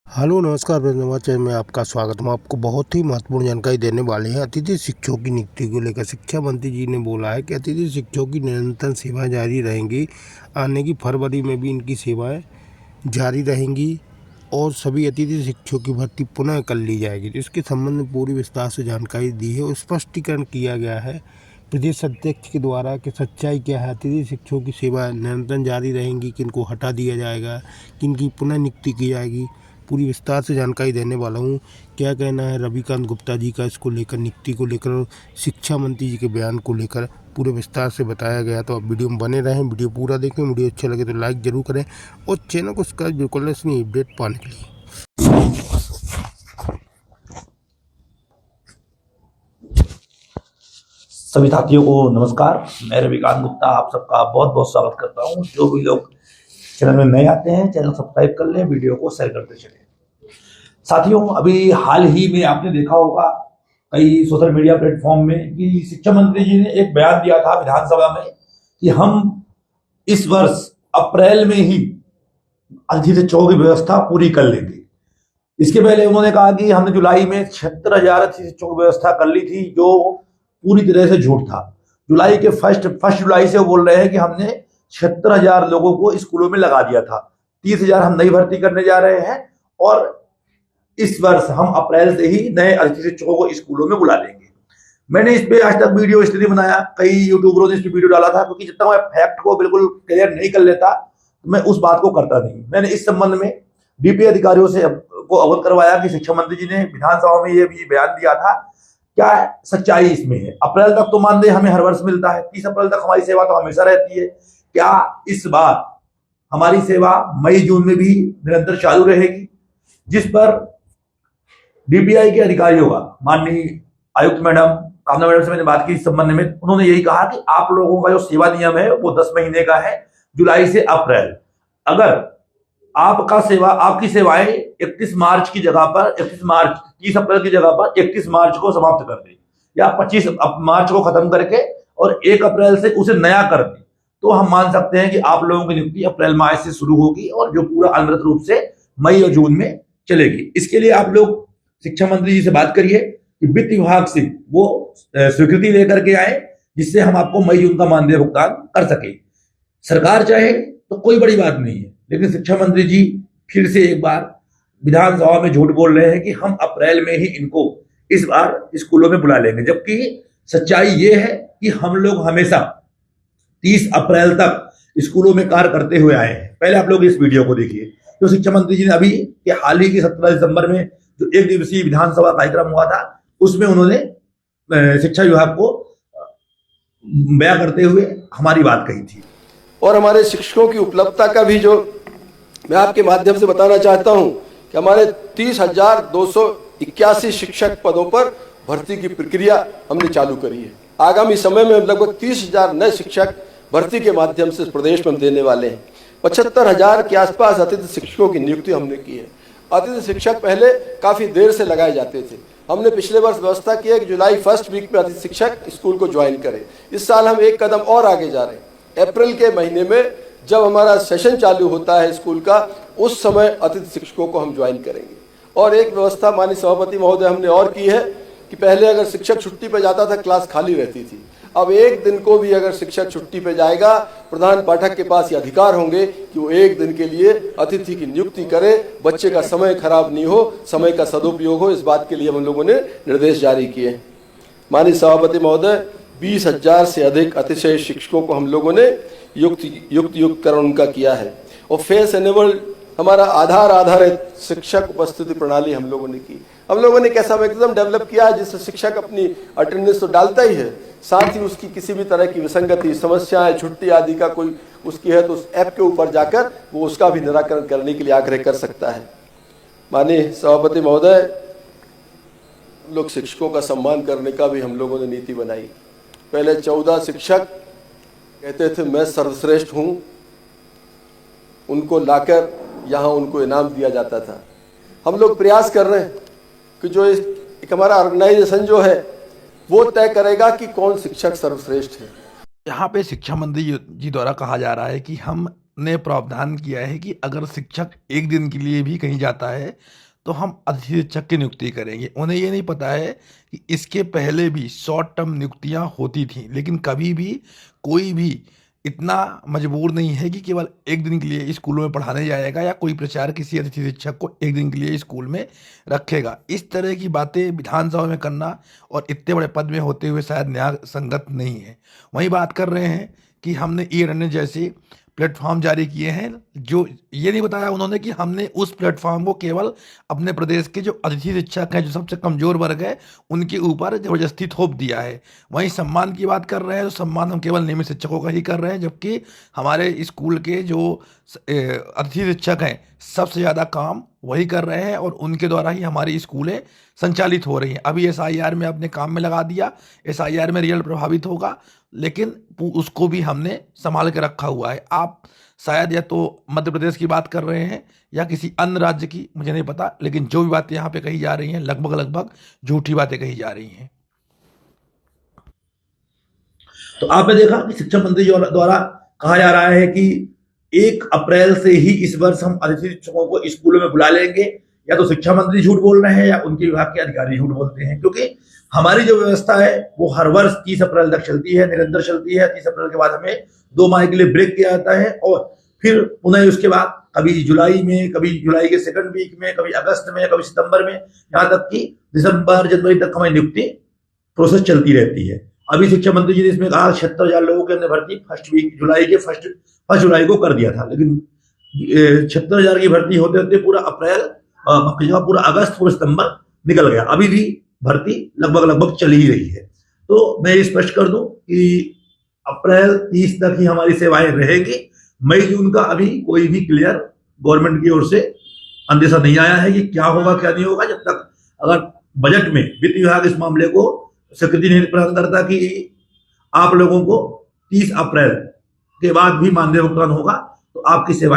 Hello नमस्कार धन्यवाद channel में आपका स्वागत। हम आपको बहुत ही महत्वपूर्ण जानकारी देने वाले हैं अतिथि शिक्षकों की नियुक्ति को लेकर। शिक्षा मंत्री जी ने बोला है कि अतिथि शिक्षकों की निरंतर सेवाएं जारी रहेंगी। आने की फरवरी में भी इनकी सेवाएं जारी रहेंगी और सभी अतिथि शिक्षकों की भर्ती पुनः कर ली जाएगी। तो इसके संबंध में पूरी विस्तार से जानकारी दी है और स्पष्टीकरण किया गया है प्रदेश अध्यक्ष के द्वारा कि सच्चाई क्या है। अतिथि शिक्षकों की सेवा निरंतर जारी रहेंगी, किनको हटा दिया जाएगा, किनकी पुनः नियुक्ति की जाएगी, पूरी विस्तार से जानकारी देने वाला हूँ। क्या कहना है रविकांत गुप्ता जी का इसको लेकर, नियुक्ति को लेकर और शिक्षा मंत्री जी के बयान को लेकर पूरे विस्तार से बताया गया। तो आप वीडियो में बने रहें, वीडियो पूरा देखें। वीडियो अच्छा लगे तो लाइक जरूर करें और चैनल को सब्सक्राइब बिल्कुल करें इसमें अपडेट पाने के लिए। सभी साथियों को नमस्कार। मैं रविकांत गुप्ता आप सबका बहुत बहुत स्वागत करता हूं। जो भी लोग चैनल में नए आते हैं चैनल सब्सक्राइब कर लें, वीडियो को शेयर करते चलें। साथियों, अभी हाल ही में आपने देखा होगा कई सोशल मीडिया प्लेटफॉर्म में कि शिक्षा मंत्री जी ने एक बयान दिया था विधानसभा में कि हम इस वर्ष अप्रैल में ही अतिथि शिक्षकों की व्यवस्था पूरी कर लेंगे। इसके पहले उन्होंने कहा कि हमने जुलाई में 76,000 अतिथि शिक्षकों की व्यवस्था कर ली थी, जो पूरी तरह से झूठ था। जुलाई के फर्स्ट जुलाई से वो बोल रहे हैं कि हमने 76,000 लोगों को स्कूलों में लगा दिया था। 30,000 हम नई भर्ती करने जा रहे हैं और इस वर्ष हम अप्रैल से ही नए अतिथि शिक्षकों को स्कूलों में बुला लेंगे। मैंने इस पे आज तक वीडियो इसलिए बनाया, कई यूट्यूबरों ने इस पे वीडियो डाला था, क्योंकि जितना मैं फैक्ट को बिल्कुल क्लियर नहीं कर लेता मैं उस बात को करता नहीं। मैंने इस संबंध में डीपी अधिकारियों से को अवगत करवाया कि शिक्षा मंत्री जी ने विधानसभा में ये भी बयान दिया था, क्या सच्चाई इसमें है। अप्रैल तक तो मानदेय हमें हर वर्ष मिलता है, 30 अप्रैल तक हमारी सेवा तो हमेशा रहती है। क्या इस बार हमारी सेवा मई जून में भी निरंतर चालू रहेगी? जिस पर डीपीआई के अधिकारियों का, माननीय आयुक्त मैडम कामना मैडम से मैंने बात की इस संबंध में। उन्होंने यही कहा कि आप लोगों का जो सेवा नियम है वो 10 महीने का है, जुलाई से अप्रैल। अगर आपकी सेवाएं 31 मार्च की जगह पर 30 अप्रैल की जगह पर 31 मार्च को समाप्त कर दे या 25 मार्च को खत्म करके और 1 अप्रैल से उसे नया कर दे, तो हम मान सकते हैं कि आप लोगों की नियुक्ति अप्रैल माह से शुरू होगी और जो पूरा अनवरत रूप से मई और जून में चलेगी। इसके लिए आप लोग शिक्षा मंत्री जी से बात करिए कि वित्त विभाग से वो स्वीकृति लेकर के आए, जिससे हम आपको मई जून का मानदेय भुगतान कर सके। सरकार चाहे तो कोई बड़ी बात नहीं है, लेकिन शिक्षा मंत्री जी फिर से एक बार विधानसभा में झूठ बोल रहे हैं कि हम अप्रैल में ही इनको इस बार स्कूलों में बुला लेंगे, जबकि सच्चाई ये है कि हम लोग हमेशा 30 अप्रैल तक स्कूलों में कार्य करते हुए आए हैं। पहले आप लोग इस वीडियो को देखिए। तो शिक्षा मंत्री जी ने अभी के हाल ही की 17 दिसंबर में जो 1 दिवसीय विधानसभा कार्यक्रम हुआ था, उसमें उन्होंने शिक्षा विभाग को बयां करते हुए हमारी बात कही थी। और हमारे शिक्षकों की उपलब्धता का भी जो मैं आपके माध्यम से बताना चाहता हूं कि हमारे 30,281 शिक्षक पदों पर भर्ती की प्रक्रिया हमने चालू करी है। आगामी समय में लगभग 30,000 नए शिक्षक भर्ती के माध्यम से प्रदेश में हम देने वाले हैं। 75,000 के आसपास अतिथि शिक्षकों की नियुक्ति हमने की है। अतिथि शिक्षक पहले काफी देर से लगाए जाते थे। हमने पिछले वर्ष व्यवस्था की है कि जुलाई फर्स्ट वीक में अतिथि शिक्षक स्कूल को ज्वाइन करें। इस साल हम एक कदम और आगे जा रहे हैं। अप्रैल के महीने में जब हमारा सेशन चालू होता है स्कूल का, उस समय अतिथि शिक्षकों को हम ज्वाइन करेंगे। और एक व्यवस्था माननीय सभापति महोदय हमने और की है कि पहले अगर शिक्षक छुट्टी पे जाता था क्लास खाली रहती थी। अब एक दिन को भी अगर शिक्षक छुट्टी पे जाएगा, प्रधान पाठक के पास ये अधिकार होंगे कि वो एक दिन के लिए अतिथि की नियुक्ति करे। बच्चे का समय खराब नहीं हो, समय का सदुपयोग हो, इस बात के लिए हम लोगों ने निर्देश जारी किए। माननीय सभापति महोदय, 20,000 से अधिक अतिशय शिक्षकों को हम लोगों ने युक्तकरण उनका किया है। और फेस एनेबल्ड हमारा आधार आधारित शिक्षक उपस्थिति प्रणाली हम लोगों ने की। हम लोगों ने कैसा एकदम डेवलप किया है जिससे शिक्षक अपनी अटेंडेंस तो डालता ही है, साथ ही उसकी किसी भी तरह की विसंगति, समस्याएं, छुट्टी आदि का कोई उसकी है तो उस ऐप के ऊपर जाकर वो उसका भी निराकरण करने के लिए आग्रह कर सकता है। माननीय सभापति महोदय, लोग शिक्षकों का सम्मान करने का भी हम लोगों ने नीति बनाई। पहले 14 शिक्षक कहते थे मैं सर्वश्रेष्ठ हूं, उनको लाकर यहाँ उनको इनाम दिया जाता था। हम लोग प्रयास कर रहे हैं कि जो एक हमारा ऑर्गेनाइजेशन जो है वो तय करेगा कि कौन शिक्षक सर्वश्रेष्ठ है। यहाँ पे शिक्षा मंत्री जी द्वारा कहा जा रहा है कि हम ने प्रावधान किया है कि अगर शिक्षक एक दिन के लिए भी कहीं जाता है तो हम अतिथि शिक्षक की नियुक्ति करेंगे। उन्हें ये नहीं पता है कि इसके पहले भी शॉर्ट टर्म नियुक्तियां होती थीं, लेकिन कभी भी कोई भी इतना मजबूर नहीं है कि केवल एक दिन के लिए स्कूलों में पढ़ाने जाएगा या कोई प्रचार किसी अतिथि शिक्षक को एक दिन के लिए स्कूल में रखेगा। इस तरह की बातें विधानसभा में करना और इतने बड़े पद में होते हुए शायद न्याय संगत नहीं है। वहीं बात कर रहे हैं कि हमने ई-लर्निंग जैसे प्लेटफॉर्म जारी किए हैं, जो ये नहीं बताया उन्होंने कि हमने उस प्लेटफॉर्म को केवल अपने प्रदेश के जो अतिथि शिक्षक हैं, जो सबसे कमज़ोर वर्ग है, उनके ऊपर ज़बरदस्ती थोप दिया है। वहीं सम्मान की बात कर रहे हैं तो सम्मान हम केवल नियमित शिक्षकों का ही कर रहे हैं, जबकि हमारे स्कूल के जो अतिथि शिक्षक हैं सबसे ज़्यादा काम वही कर रहे हैं और उनके द्वारा ही हमारी स्कूलें संचालित हो रही हैं। अभी SIR में अपने काम में लगा दिया, SIR में रिजल्ट प्रभावित होगा, लेकिन उसको भी हमने संभाल के रखा हुआ है। आप शायद या तो मध्य प्रदेश की बात कर रहे हैं या किसी अन्य राज्य की, मुझे नहीं पता, लेकिन जो भी बातें यहाँ पे कही जा रही हैं लगभग झूठी बातें कही जा रही हैं। तो आपने देखा कि शिक्षा मंत्री द्वारा कहा जा रहा है कि 1 अप्रैल से ही इस वर्ष हम अतिथि शिक्षकों को स्कूलों में बुला लेंगे। या तो शिक्षा मंत्री झूठ बोल रहे हैं या उनके विभाग के अधिकारी झूठ बोलते हैं, क्योंकि हमारी जो व्यवस्था है वो हर वर्ष 30 अप्रैल तक चलती है, निरंतर चलती है। 30 अप्रैल के बाद हमें 2 माह के लिए ब्रेक किया जाता है और फिर पुनः उसके बाद कभी जुलाई में, कभी जुलाई के सेकंड वीक में, कभी अगस्त में, कभी सितंबर में, यहाँ तक कि दिसंबर जनवरी तक हमारी नियुक्ति प्रोसेस चलती रहती है। अभी शिक्षा मंत्री जी ने इसमें कहा 76,000 लोगों के अंदर भर्ती फर्स्ट जुलाई को कर दिया था, लेकिन 76,000 की भर्ती होते होते पूरा पूरा अगस्त, पूरा सितंबर निकल गया। अभी भी भर्ती लगभग चल ही रही है। तो मैं ये स्पष्ट कर दूं कि अप्रैल 30 तक ही हमारी सेवाएं रहेंगी। मई जून का अभी कोई भी क्लियर गवर्नमेंट की ओर से अंदेशा नहीं आया है कि क्या होगा क्या नहीं होगा, जब तक अगर बजट में वित्त विभाग इस मामले को स्वीकृति नहीं प्रदान करता कि आप लोगों को 30 अप्रैल के बाद भी मानदेय भुगतान होगा, तो आपकी सेवाएं